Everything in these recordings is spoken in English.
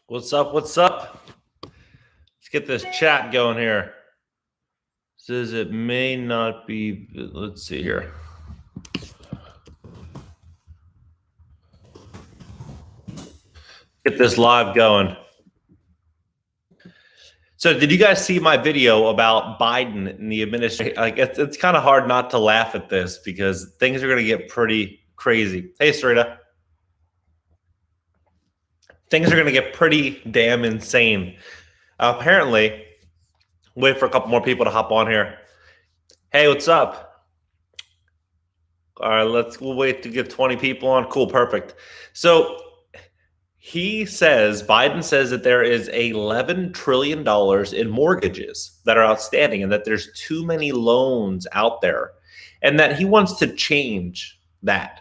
What's up? What's up? Let's get this chat going here. Says it may not be. Let's see here. Get this live going. So, did you guys see my video about Biden and the administration? Like, it's kind of hard not to laugh at this because things are going to get pretty crazy. Hey, Sarita. Things are going to get pretty damn insane. Apparently, wait for a couple more people to hop on here. Hey, what's up? All right, we'll wait to get 20 people on. Cool, perfect. So Biden says that there is $11 trillion in mortgages that are outstanding and that there's too many loans out there and that he wants to change that.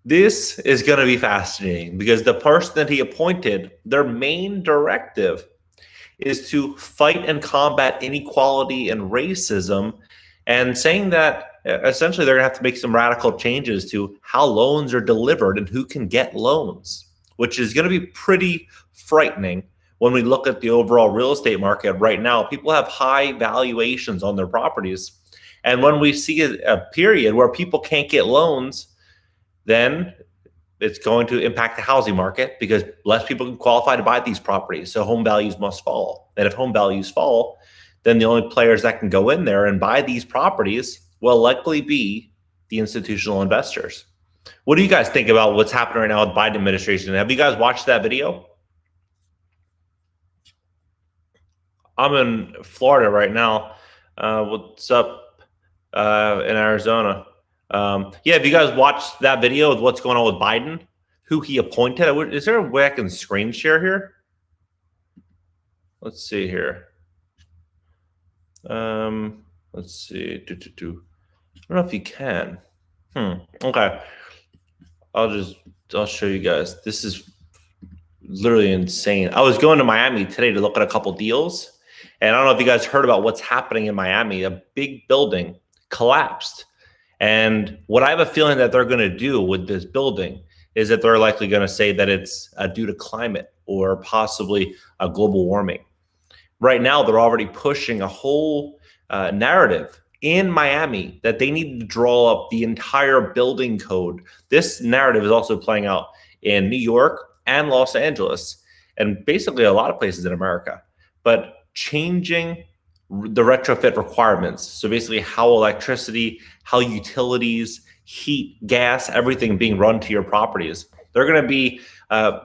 This is going to be fascinating because the person that he appointed, their main directive is to fight and combat inequality and racism, and saying that essentially they're going to have to make some radical changes to how loans are delivered and who can get loans, which is going to be pretty frightening when we look at the overall real estate market right now. People have high valuations on their properties. And when we see a period where people can't get loans, then it's going to impact the housing market because less people can qualify to buy these properties. So home values must fall. And if home values fall, then the only players that can go in there and buy these properties will likely be the institutional investors. What do you guys think about what's happening right now with the Biden administration? Have you guys watched that video? I'm in Florida right now. What's up in Arizona? Yeah, have you guys watched that video of what's going on with Biden, who he appointed? Is there a way I can screen share here? Let's see here. Let's see. I don't know if you can. Okay. I'll show you guys. This is literally insane. I was going to Miami today to look at a couple deals, and I don't know if you guys heard about what's happening in Miami. A big building collapsed. And what I have a feeling that they're going to do with this building is that they're likely going to say that it's due to climate or possibly global warming. Right now, they're already pushing a whole narrative in Miami that they need to draw up the entire building code. This narrative is also playing out in New York and Los Angeles and basically a lot of places in America, but changing the retrofit requirements. So basically how electricity, how utilities, heat, gas, everything being run to your properties. They're going to be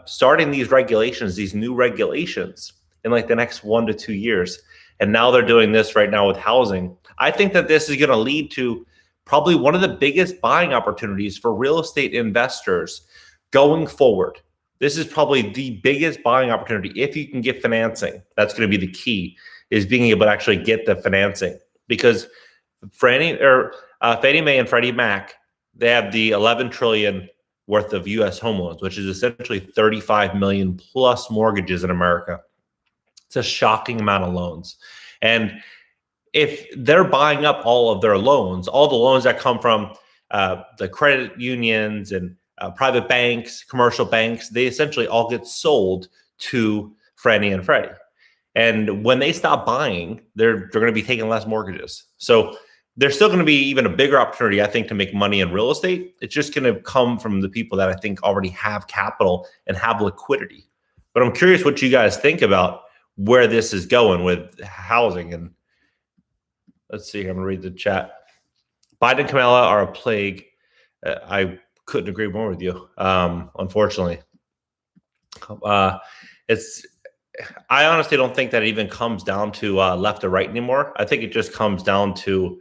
starting these regulations, these new regulations in like the next 1 to 2 years. And now they're doing this right now with housing. I think that this is going to lead to probably one of the biggest buying opportunities for real estate investors going forward. This is probably the biggest buying opportunity if you can get financing. That's going to be the key, is being able to actually get the financing, because Fannie Mae and Freddie Mac, they have the 11 trillion worth of U.S. home loans, which is essentially 35 million plus mortgages in America. It's a shocking amount of loans. And if they're buying up all of their loans, all the loans that come from the credit unions and private banks, commercial banks, they essentially all get sold to Fannie and Freddie. And when they stop buying, they're going to be taking less mortgages. So there's still going to be even a bigger opportunity, I think, to make money in real estate. It's just going to come from the people that I think already have capital and have liquidity. But I'm curious what you guys think about where this is going with housing. And let's see, I'm going to read the chat. Biden and Kamala are a plague. I couldn't agree more with you, unfortunately. I honestly don't think that it even comes down to left or right anymore. I think it just comes down to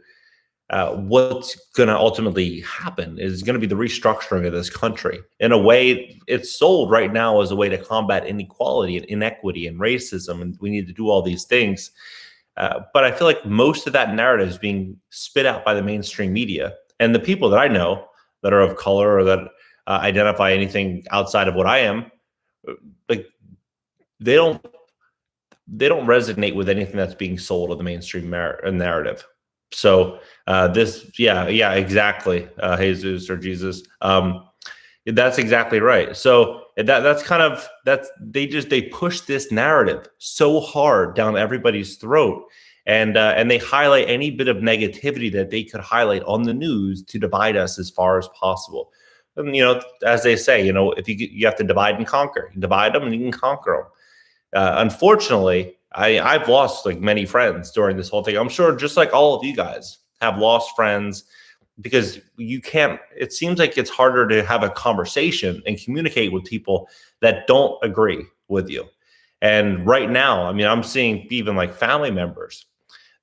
what's going to ultimately happen is going to be the restructuring of this country. In a way, it's sold right now as a way to combat inequality and inequity and racism, and we need to do all these things. But I feel like most of that narrative is being spit out by the mainstream media. And the people that I know that are of color or that identify anything outside of what I am, like, they don't resonate with anything that's being sold in the mainstream narrative. So exactly, Jesus or Jesus. That's exactly right. So they push this narrative so hard down everybody's throat, and they highlight any bit of negativity that they could highlight on the news to divide us as far as possible. And as they say, if you have to divide and conquer, you divide them and you can conquer them. Unfortunately, I've lost like many friends during this whole thing. I'm sure just like all of you guys have lost friends because you can't, it seems like it's harder to have a conversation and communicate with people that don't agree with you. And right now, I mean, I'm seeing even like family members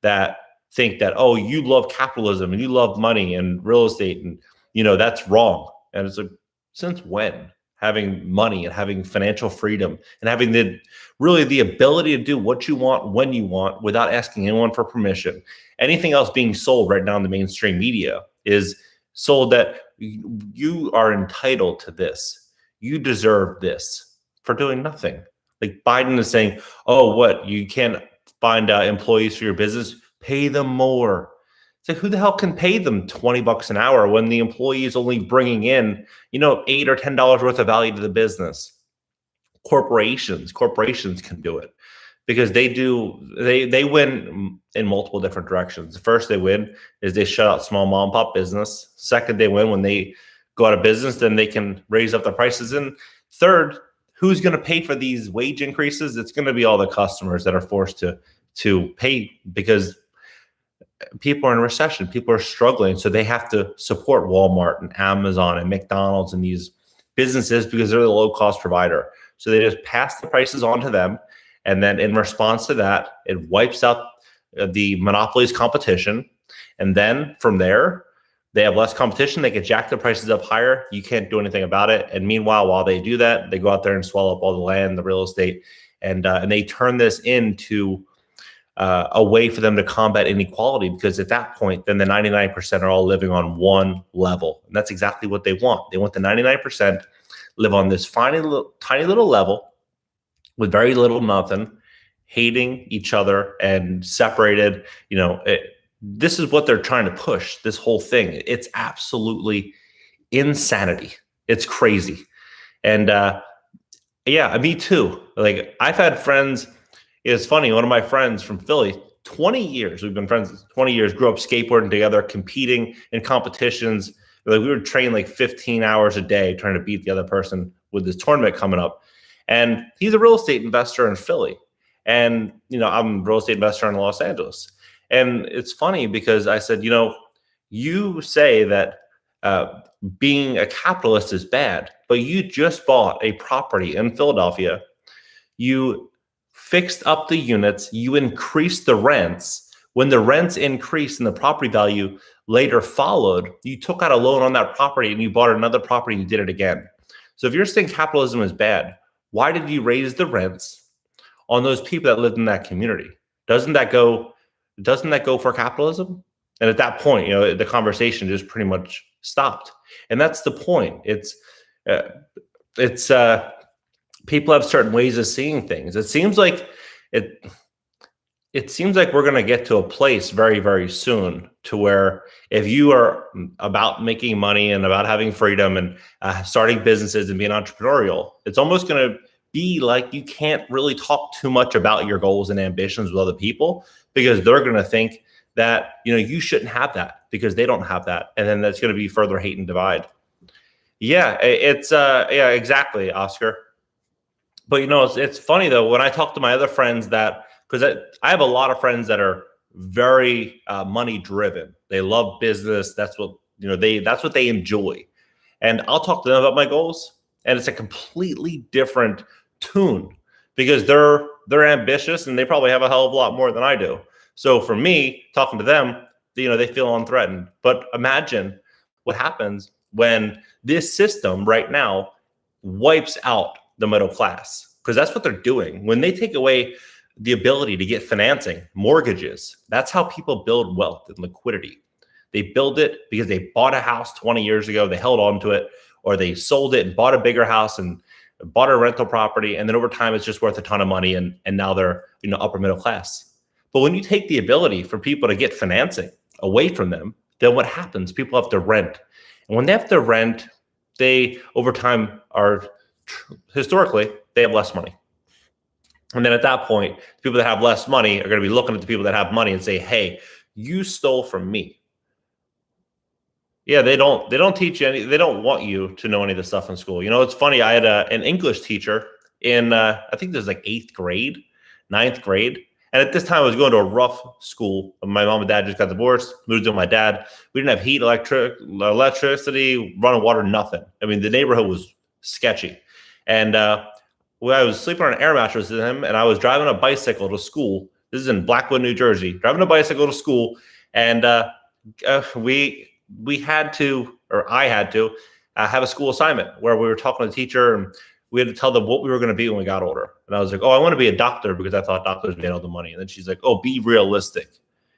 that think that, oh, you love capitalism and you love money and real estate, and that's wrong. And it's like, since when? Having money and having financial freedom and having the ability to do what you want when you want without asking anyone for permission. Anything else being sold right now in the mainstream media is sold that you are entitled to this. You deserve this for doing nothing. Like Biden is saying, oh, what? You can't find employees for your business? Pay them more. It's like, who the hell can pay them $20 an hour when the employee is only bringing in, $8 or $10 worth of value to the business? Corporations can do it because they win in multiple different directions. The first they win is they shut out small mom and pop business. Second, they win when they go out of business, then they can raise up the prices. And third, who's going to pay for these wage increases? It's going to be all the customers that are forced to pay because people are in recession. People are struggling. So they have to support Walmart and Amazon and McDonald's and these businesses because they're the low cost provider. So they just pass the prices on to them. And then in response to that, it wipes out the monopoly's competition. And then from there, they have less competition. They can jack the prices up higher. You can't do anything about it. And meanwhile, while they do that, they go out there and swallow up all the land, the real estate, and they turn this into a way for them to combat inequality, because at that point, then the 99% are all living on one level. And that's exactly what they want. They want the 99% live on this tiny little level with very little nothing, hating each other and separated. This is what they're trying to push, this whole thing. It's absolutely insanity. It's crazy. And yeah, me too. Like I've had friends. It's funny. One of my friends from Philly, 20 years, we've been friends 20 years, grew up skateboarding together, competing in competitions. Like we would train like 15 hours a day trying to beat the other person with this tournament coming up. And he's a real estate investor in Philly. And, I'm a real estate investor in Los Angeles. And it's funny because I said, you say that being a capitalist is bad, but you just bought a property in Philadelphia. You fixed up the units, you increased the rents. When the rents increased and the property value later followed, you took out a loan on that property and you bought another property and you did it again. So if you're saying capitalism is bad, why did you raise the rents on those people that lived in that community? Doesn't that go for capitalism? And at that point, the conversation just pretty much stopped. And that's the point. It's people have certain ways of seeing things. It seems like we're going to get to a place very, very soon to where if you are about making money and about having freedom and starting businesses and being entrepreneurial, it's almost going to be like you can't really talk too much about your goals and ambitions with other people, because they're going to think that you shouldn't have that because they don't have that, and then that's going to be further hate and divide. Yeah, it's yeah, exactly, Oscar. But it's funny though, when I talk to my other friends because I have a lot of friends that are very money driven. They love business. That's what they enjoy. And I'll talk to them about my goals, and it's a completely different tune because they're ambitious and they probably have a hell of a lot more than I do. So for me, talking to them, they feel unthreatened. But imagine what happens when this system right now wipes out the middle class, because that's what they're doing. When they take away the ability to get financing, mortgages, that's how people build wealth and liquidity. They build it because they bought a house 20 years ago, they held on to it, or they sold it and bought a bigger house and bought a rental property. And then over time, it's just worth a ton of money. And now they're, upper middle class. But when you take the ability for people to get financing away from them, then what happens? People have to rent. And when they have to rent, they over time are historically they have less money. And then at that point, the people that have less money are going to be looking at the people that have money and say, hey, you stole from me. Yeah, they don't teach you any, they don't want you to know any of this stuff in school. You know, it's funny. I had an English teacher in, I think this was like 8th grade, 9th grade. And at this time, I was going to a rough school. My mom and dad just got divorced, moved in with my dad. We didn't have heat, electricity, running water, nothing. I mean, the neighborhood was sketchy. And when I was sleeping on an air mattress with him, and I was driving a bicycle to school. This is in Blackwood, New Jersey. Driving a bicycle to school, and we had to, or I had to, have a school assignment where we were talking to the teacher, and we had to tell them what we were going to be when we got older. And I was like, oh, I want to be a doctor because I thought doctors made all the money. And then she's like, oh, be realistic.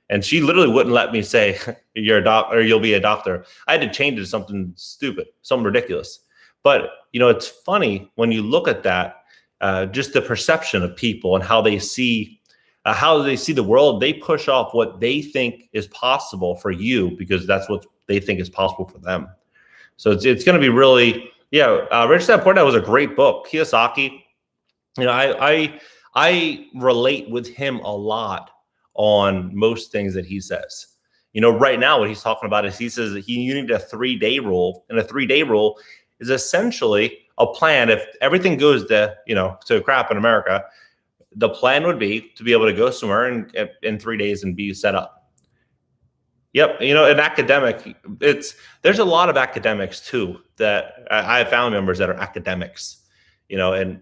And she literally wouldn't let me say, you're a doctor, or you'll be a doctor. I had to change it to something stupid, something ridiculous. But, you know, it's funny when you look at that, just the perception of people and how they see the world. They push off what they think is possible for you because that's what they think is possible for them. So it's going to be really, Rich Dad Poor Dad was a great book. Kiyosaki, you know, I relate with him a lot on most things that he says. You know, right now what he's talking about is he says that you need a 3-day rule, and a 3-day rule is essentially a plan. If everything goes to crap in America, the plan would be to be able to go somewhere in 3 days and be set up. Yep. You know, an academic, there's a lot of academics too that I have family members that are academics, you know, and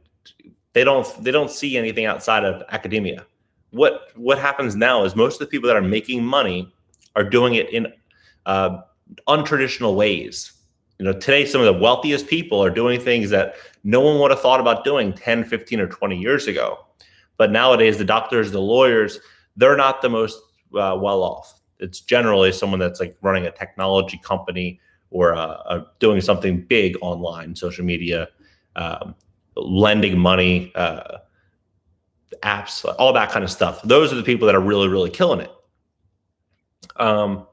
they don't see anything outside of academia. What happens now is most of the people that are making money are doing it in untraditional ways. You know, today, some of the wealthiest people are doing things that no one would have thought about doing 10, 15, or 20 years ago. But nowadays, the doctors, the lawyers, they're not the most well off. It's generally someone that's like running a technology company or doing something big online, social media, lending money, apps, all that kind of stuff. Those are the people that are really, really killing it. Robert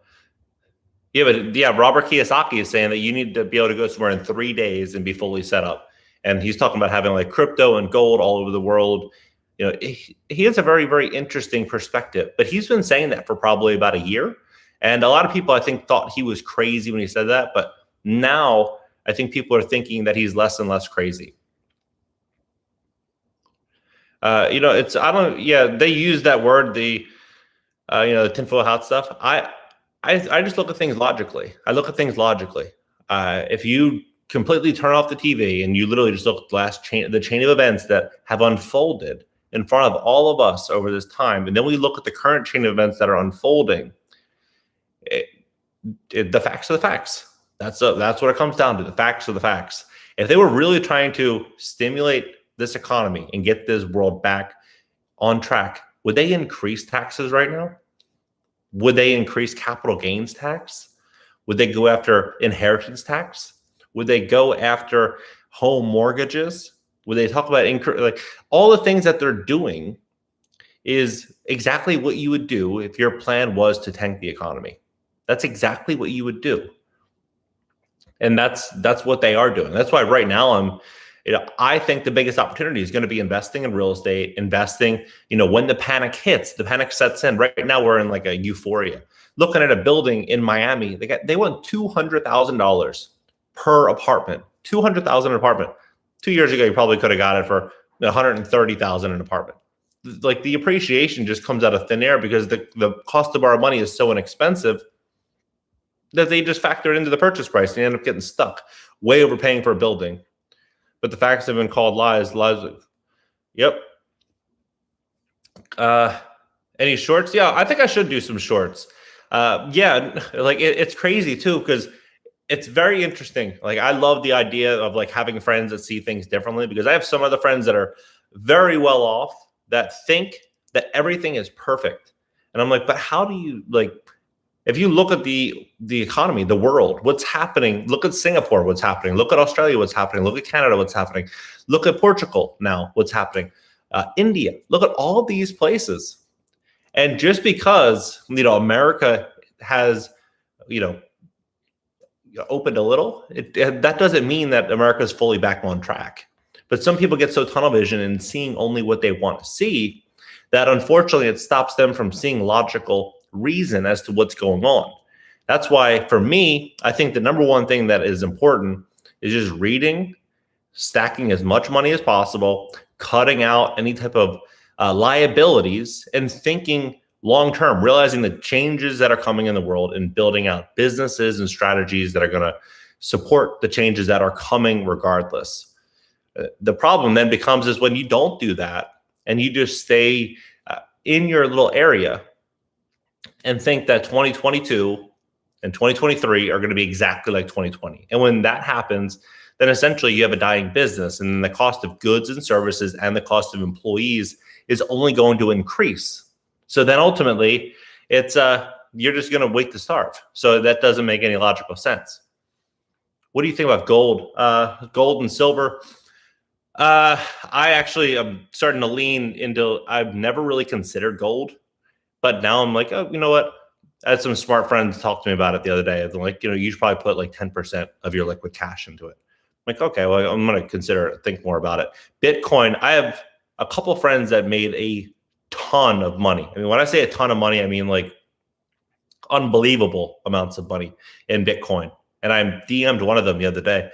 Kiyosaki is saying that you need to be able to go somewhere in 3 days and be fully set up. And he's talking about having like crypto and gold all over the world. You know, he has a very, very interesting perspective, but he's been saying that for probably about a year. And a lot of people, I think, thought he was crazy when he said that. But now I think people are thinking that he's less and less crazy. They use that word, the tinfoil hat stuff. I just look at things logically. If you completely turn off the TV and you literally just look at the chain of events that have unfolded in front of all of us over this time, and then we look at the current chain of events that are unfolding, the facts are the facts. That's what it comes down to. The facts are the facts. If they were really trying to stimulate this economy and get this world back on track, would they increase taxes right now? Would they increase capital gains tax? Would they go after inheritance tax? Would they go after home mortgages? Would they talk about like all the things that they're doing is exactly what you would do if your plan was to tank the economy. That's exactly what you would do. And that's what they are doing. That's why right now I think the biggest opportunity is going to be investing in real estate, investing, when the panic hits, the panic sets in. Right now we're in like a euphoria. Looking at a building in Miami, they want $200,000 per apartment. $200,000 an apartment. 2 years ago, you probably could have got it for $130,000 an apartment. Like the appreciation just comes out of thin air because the cost to borrow money is so inexpensive that they just factor it into the purchase price and you end up getting stuck, way overpaying for a building. But the facts have been called lies. Yep. Any shorts? Yeah, I think I should do some shorts. It's crazy too, because it's very interesting. Like, I love the idea of like having friends that see things differently, because I have some other friends that are very well off that think that everything is perfect. And I'm like, but how do you, like, if you look at the economy, the world, what's happening, look at Singapore, what's happening, look at Australia, what's happening, look at Canada, what's happening, look at Portugal now, what's happening, India, look at all these places. And just because, America has, opened a little, that doesn't mean that America is fully back on track. But some people get so tunnel vision and seeing only what they want to see that unfortunately it stops them from seeing logical reason as to what's going on. That's why for me, I think the number one thing that is important is just reading, stacking as much money as possible, cutting out any type of liabilities, and thinking long term, realizing the changes that are coming in the world and building out businesses and strategies that are going to support the changes that are coming regardless. The problem then becomes is when you don't do that and you just stay in your little area and think that 2022 and 2023 are going to be exactly like 2020. And when that happens, then essentially you have a dying business, and the cost of goods and services and the cost of employees is only going to increase. So then ultimately it's you're just going to wait to starve. So that doesn't make any logical sense. What do you think about gold? Gold and silver? I actually am starting to lean into, I've never really considered gold, but now I'm like, oh, you know what? I had some smart friends talk to me about it the other day. They're like, you should probably put like 10% of your liquid cash into it. I'm like, okay, well, I'm going to consider it, think more about it. Bitcoin, I have a couple of friends that made a ton of money. I mean, when I say a ton of money, I mean like unbelievable amounts of money in Bitcoin. And I DM'd one of them the other day.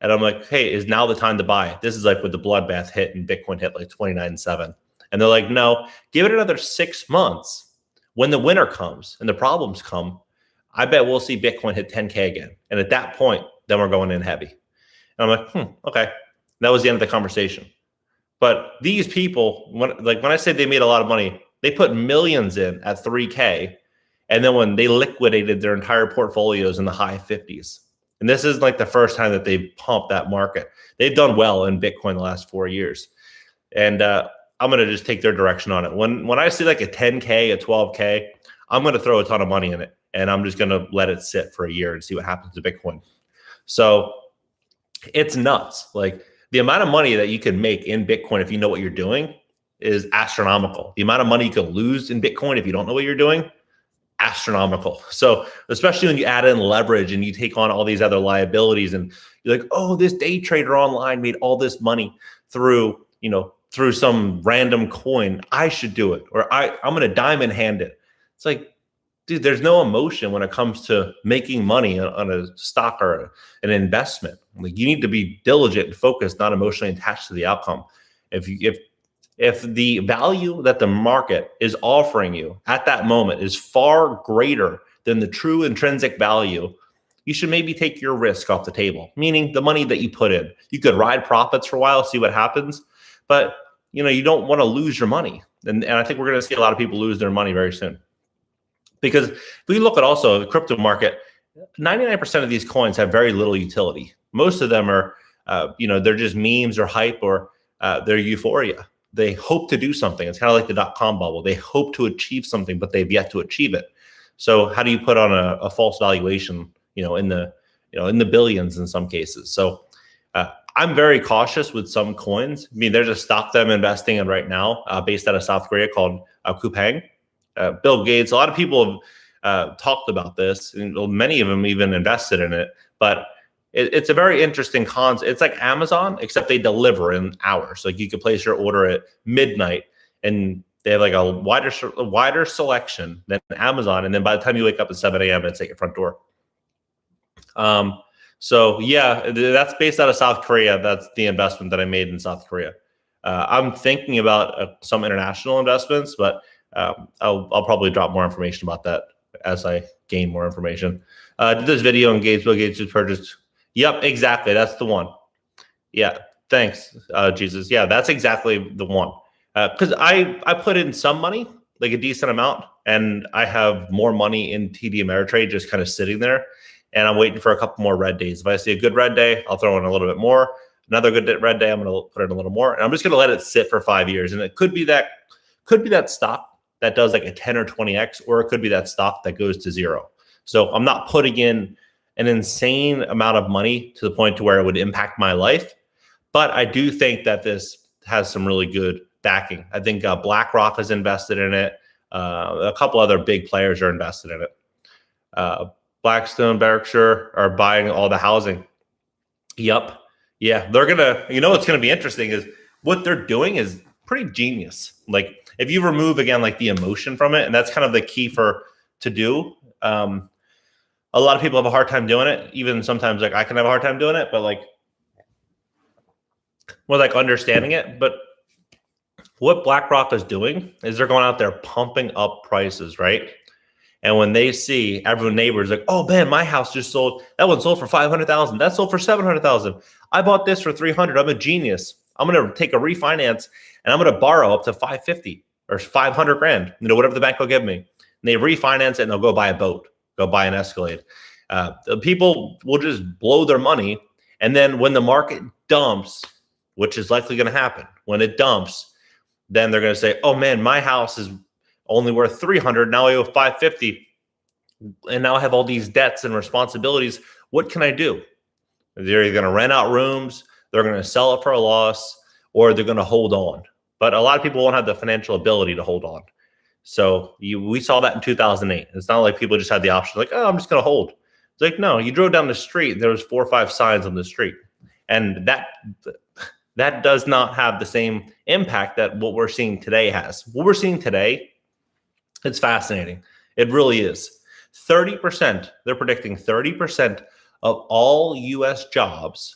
And I'm like, hey, is now the time to buy? This is like when the bloodbath hit and Bitcoin hit like 29.7. And they're like, no, give it another 6 months. When the winter comes and the problems come, I bet we'll see Bitcoin hit 10K again. And at that point, then we're going in heavy. And I'm like, okay. That was the end of the conversation. But these people, when I say they made a lot of money, they put millions in at 3K. And then when they liquidated their entire portfolios in the high 50s. And this is like the first time that they've pumped that market. They've done well in Bitcoin the last 4 years. And I'm going to just take their direction on it. When I see like a 10K, a 12K, I'm going to throw a ton of money in it. And I'm just going to let it sit for a year and see what happens to Bitcoin. So it's nuts. Like the amount of money that you can make in Bitcoin if you know what you're doing is astronomical. The amount of money you can lose in Bitcoin if you don't know what you're doing, astronomical. So especially when you add in leverage and you take on all these other liabilities and you're like, oh, this day trader online made all this money through some random coin, I should do it. Or I'm going to diamond hand it. It's like, dude, there's no emotion when it comes to making money on a stock or an investment. Like you need to be diligent and focused, not emotionally attached to the outcome. If the value that the market is offering you at that moment is far greater than the true intrinsic value, you should maybe take your risk off the table, meaning the money that you put in. You could ride profits for a while, see what happens, but you don't want to lose your money. And I think we're going to see a lot of people lose their money very soon. Because if we look at also the crypto market, 99% of these coins have very little utility. Most of them are, they're just memes or hype or they're euphoria. They hope to do something. It's kind of like the .com bubble. They hope to achieve something, but they've yet to achieve it. So how do you put on a false valuation, in the billions in some cases? So I'm very cautious with some coins. I mean, there's a stock that I'm investing in right now based out of South Korea called Coupang. Bill Gates, a lot of people have talked about this, and many of them even invested in it. But it's a very interesting concept. It's like Amazon, except they deliver in hours. Like you could place your order at midnight, and they have like a wider selection than Amazon. And then by the time you wake up at 7 a.m., it's at your front door. So yeah, that's based out of South Korea. That's the investment that I made in South Korea. I'm thinking about some international investments, but I'll probably drop more information about that as I gain more information. Did this video engage Bill Gates' purchased? Yep, exactly. That's the one. Yeah, thanks, Jesus. Yeah, that's exactly the one. Because I put in some money, like a decent amount, and I have more money in TD Ameritrade just kind of sitting there, and I'm waiting for a couple more red days. If I see a good red day, I'll throw in a little bit more. Another good red day, I'm going to put in a little more, and I'm just going to let it sit for 5 years. And it could be that stock that does like a 10 or 20x, or it could be that stock that goes to zero. So I'm not putting in an insane amount of money to the point to where it would impact my life. But I do think that this has some really good backing. I think BlackRock is invested in it. A couple other big players are invested in it. Blackstone, Berkshire are buying all the housing. Yep. Yeah, they're gonna. What's gonna be interesting is what they're doing is pretty genius. Like if you remove again like the emotion from it, and that's kind of the key to do. A lot of people have a hard time doing it. Even sometimes like I can have a hard time doing it, but like more like understanding it. But what BlackRock is doing is they're going out there pumping up prices, right? And when they see everyone neighbors like, oh man, my house just sold. That one sold for 500,000. That sold for 700,000. I bought this for 300. I'm a genius. I'm going to take a refinance and I'm going to borrow up to 550 or 500 grand. Whatever the bank will give me. And they refinance it and they'll go buy a boat, go buy an Escalade. The people will just blow their money. And then when the market dumps, which is likely going to happen, when it dumps, then they're going to say, oh man, my house is only worth 300. Now I owe 550. And now I have all these debts and responsibilities. What can I do? They're either going to rent out rooms, they're going to sell it for a loss, or they're going to hold on. But a lot of people won't have the financial ability to hold on. So we saw that in 2008. It's not like people just had the option like, oh, I'm just going to hold. It's like, no, you drove down the street. There was 4 or 5 signs on the street. And that does not have the same impact that what we're seeing today has. What we're seeing today, it's fascinating. It really is. 30%, they're predicting 30% of all U.S. jobs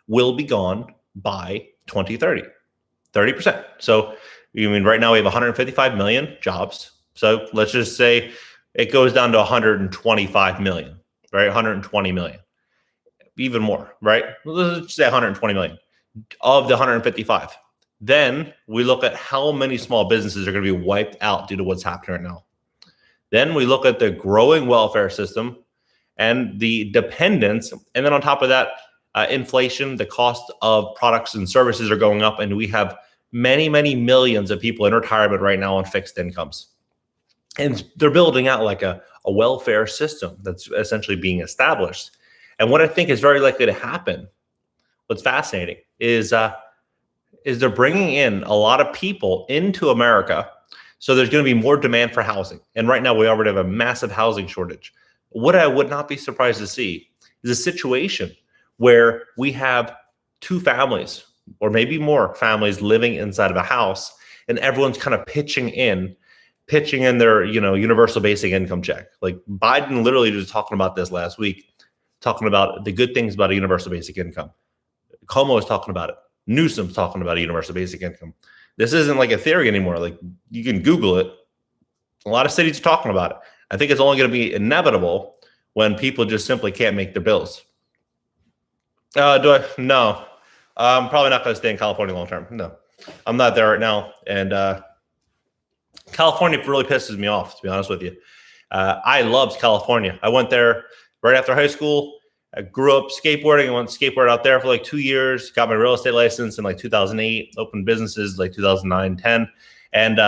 will be gone by 2030. 30%. So, right now we have 155 million jobs. So let's just say it goes down to 125 million, right? 120 million, even more, right? Let's just say 120 million of the 155. Then we look at how many small businesses are going to be wiped out due to what's happening right now. Then we look at the growing welfare system and the dependence. And then on top of that, inflation, the cost of products and services are going up. And we have many, many millions of people in retirement right now on fixed incomes. And they're building out like a welfare system that's essentially being established. And what I think is very likely to happen, what's fascinating, is they're bringing in a lot of people into America. So there's going to be more demand for housing. And right now we already have a massive housing shortage. What I would not be surprised to see is a situation where we have 2 families or maybe more families living inside of a house and everyone's kind of pitching in their, universal basic income check. Like Biden literally was talking about this last week, talking about the good things about a universal basic income. Cuomo is talking about it. Newsom's talking about a universal basic income. This isn't like a theory anymore. Like you can Google it. A lot of cities are talking about it. I think it's only going to be inevitable when people just simply can't make their bills. No. I'm probably not going to stay in California long term. No, I'm not there right now. And California really pisses me off, to be honest with you. I loved California. I went there right after high school. I grew up skateboarding. I went skateboard out there for like 2 years, got my real estate license in like 2008, opened businesses like 2009, 10. And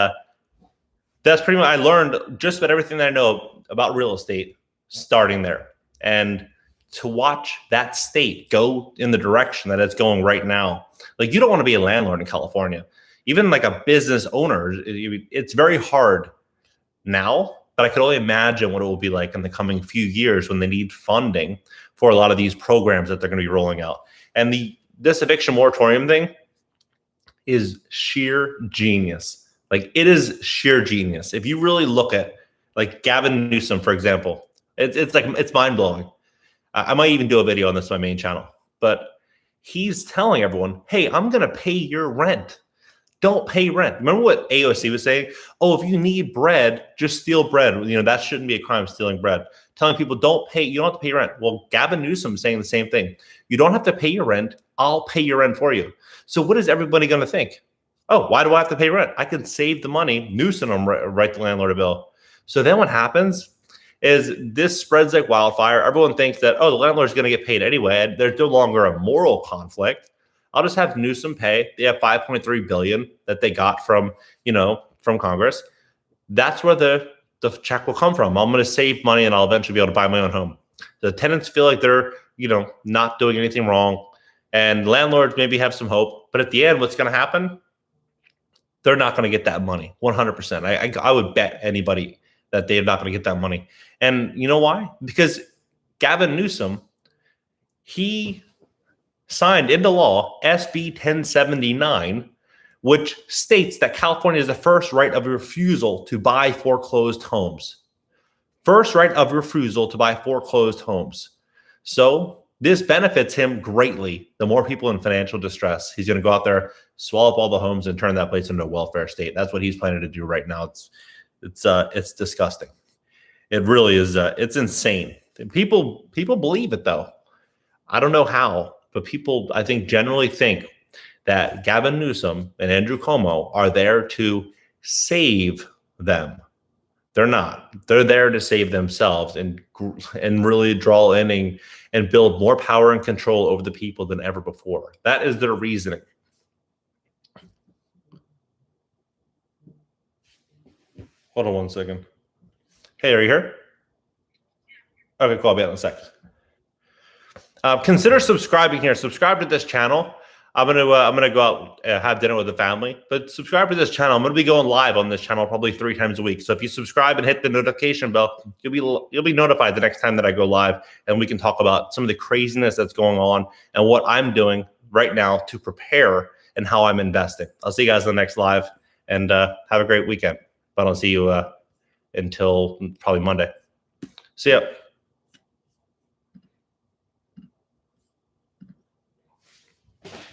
that's pretty much, I learned just about everything that I know about real estate starting there. And to watch that state go in the direction that it's going right now, like you don't want to be a landlord in California, even like a business owner. It's very hard now, but I could only imagine what it will be like in the coming few years when they need funding for a lot of these programs that they're going to be rolling out. And this eviction moratorium thing is sheer genius. Like it is sheer genius. If you really look at like Gavin Newsom, for example, it's mind blowing. I might even do a video on this on my main channel, but he's telling everyone, hey, I'm going to pay your rent. Don't pay rent. Remember what AOC was saying? Oh, if you need bread, just steal bread. That shouldn't be a crime, stealing bread. Telling people you don't have to pay rent. Well, Gavin Newsom is saying the same thing. You don't have to pay your rent. I'll pay your rent for you. So what is everybody going to think? Oh, why do I have to pay rent? I can save the money. Newsom write the landlord a bill. So then what happens is this spreads like wildfire. Everyone thinks that, oh, the landlord's going to get paid anyway. There's no longer a moral conflict. I'll just have Newsom pay. They have $5.3 billion that they got from Congress. That's where the check will come from. I'm going to save money and I'll eventually be able to buy my own home. The tenants feel like they're, not doing anything wrong. And landlords maybe have some hope. But at the end, what's going to happen? They're not going to get that money, 100%. I would bet anybody that they're not going to get that money. And you know why? Because Gavin Newsom, he signed into law SB 1079, which states that California is the first right of refusal to buy foreclosed homes. First right of refusal to buy foreclosed homes. So this benefits him greatly. The more people in financial distress, he's going to go out there, swallow up all the homes, and turn that place into a welfare state. That's what he's planning to do right now. It's disgusting. It really is. It's insane. People believe it though. I don't know how, but people, I think, generally think that Gavin Newsom and Andrew Cuomo are there to save them. They're not. They're there to save themselves and really draw in and build more power and control over the people than ever before. That is their reasoning. Hold on one second. Hey, are you here? Okay, cool. I'll be out in a second. Consider subscribing here. Subscribe to this channel. I'm gonna go out have dinner with the family, but subscribe to this channel. I'm gonna be going live on this channel probably 3 times a week. So if you subscribe and hit the notification bell, you'll be notified the next time that I go live, and we can talk about some of the craziness that's going on and what I'm doing right now to prepare and how I'm investing. I'll see you guys in the next live, and have a great weekend. But I'll see you until probably Monday. See ya.